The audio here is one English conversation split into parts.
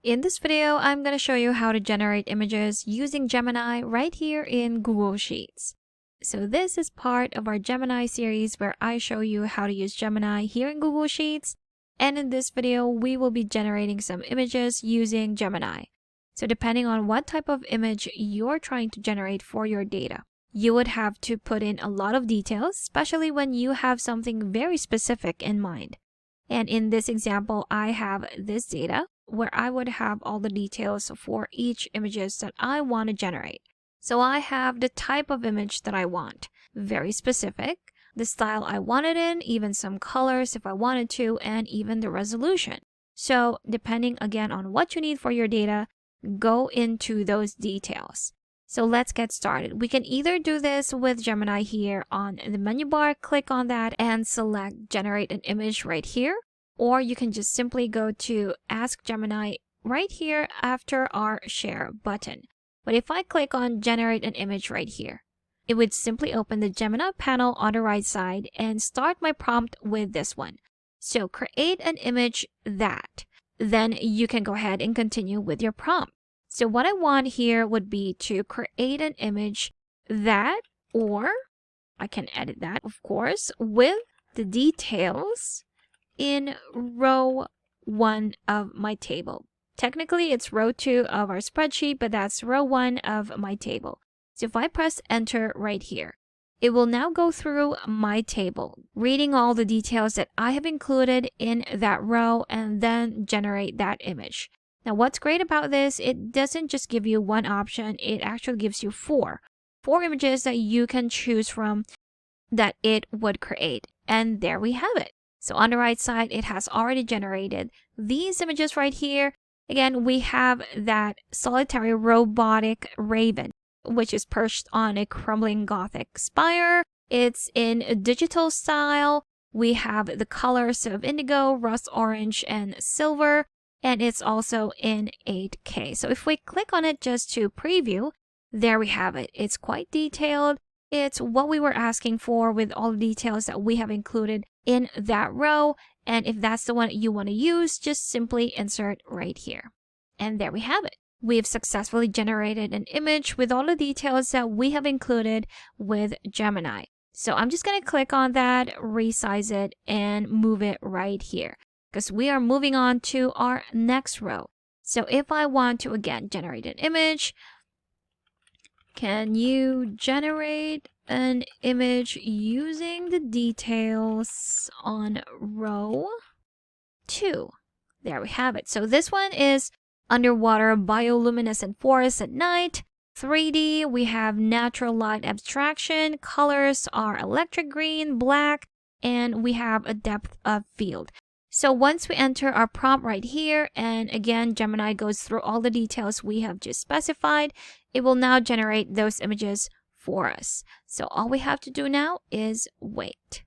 In this video, I'm going to show you how to generate images using Gemini right here in Google Sheets. So this is part of our Gemini series where I show you how to use Gemini here in Google Sheets. And in this video, we will be generating some images using Gemini. So depending on what type of image you're trying to generate for your data, you would have to put in a lot of details, especially when you have something very specific in mind. And in this example, I have this data where I would have all the details for each images that I want to generate. So I have the type of image that I want, very specific, the style I want it in, even some colors if I wanted to, and even the resolution. So depending again on what you need for your data, go into those details. So let's get started. We can either do this with Gemini here on the menu bar, click on that and select generate an image right here. Or you can just simply go to Ask Gemini right here after our Share button. But if I click on Generate an Image right here, it would simply open the Gemini panel on the right side and start my prompt with this one. So create an image that. Then you can go ahead and continue with your prompt. So what I want here would be to create an image that, or I can edit that, of course, with the details in row 1 of my table. Technically, it's row 2 of our spreadsheet, but that's row 1 of my table. So if I press enter right here, it will now go through my table, reading all the details that I have included in that row and then generate that image. Now, what's great about this, it doesn't just give you one option, it actually gives you four images that you can choose from that it would create. And there we have it. So on the right side, it has already generated these images right here. Again, we have that solitary robotic raven, which is perched on a crumbling Gothic spire. It's in a digital style. We have the colors of indigo, rust orange, and silver. And it's also in 8K. So if we click on it just to preview, there we have it. It's quite detailed. It's what we were asking for with all the details that we have included in that row. And if that's the one you want to use, just simply insert right here. And there we have it. We've successfully generated an image with all the details that we have included with Gemini. So I'm just going to click on that, resize it, and move it right here, because we are moving on to our next row. So if I want to, again, generate an image, can you generate an image using the details on row 2? There we have it. So this one is underwater bioluminescent forest at night. 3D, we have natural light abstraction. Colors are electric green, black, and we have a depth of field. So once we enter our prompt right here, and again, Gemini goes through all the details we have just specified, it will now generate those images for us. So all we have to do now is wait.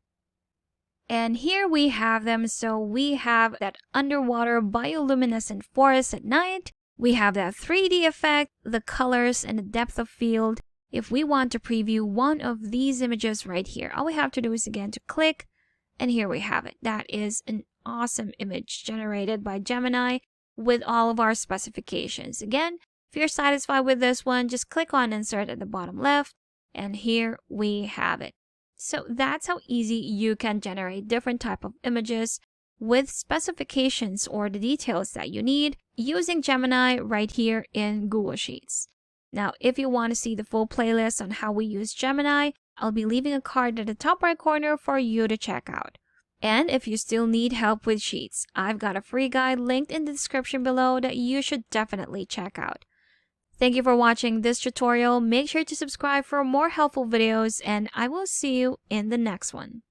And here we have them. So we have that underwater bioluminescent forest at night. We have that 3D effect, the colors, and the depth of field. If we want to preview one of these images right here, all we have to do is again to click, and here we have it. That is an awesome image generated by Gemini with all of our specifications. Again, if you're satisfied with this one, just click on insert at the bottom left, and here we have it. So that's how easy you can generate different type of images with specifications or the details that you need using Gemini right here in Google Sheets. Now, if you want to see the full playlist on how we use Gemini, I'll be leaving a card at the top right corner for you to check out. And if you still need help with Sheets, I've got a free guide linked in the description below that you should definitely check out. Thank you for watching this tutorial. Make sure to subscribe for more helpful videos, and I will see you in the next one.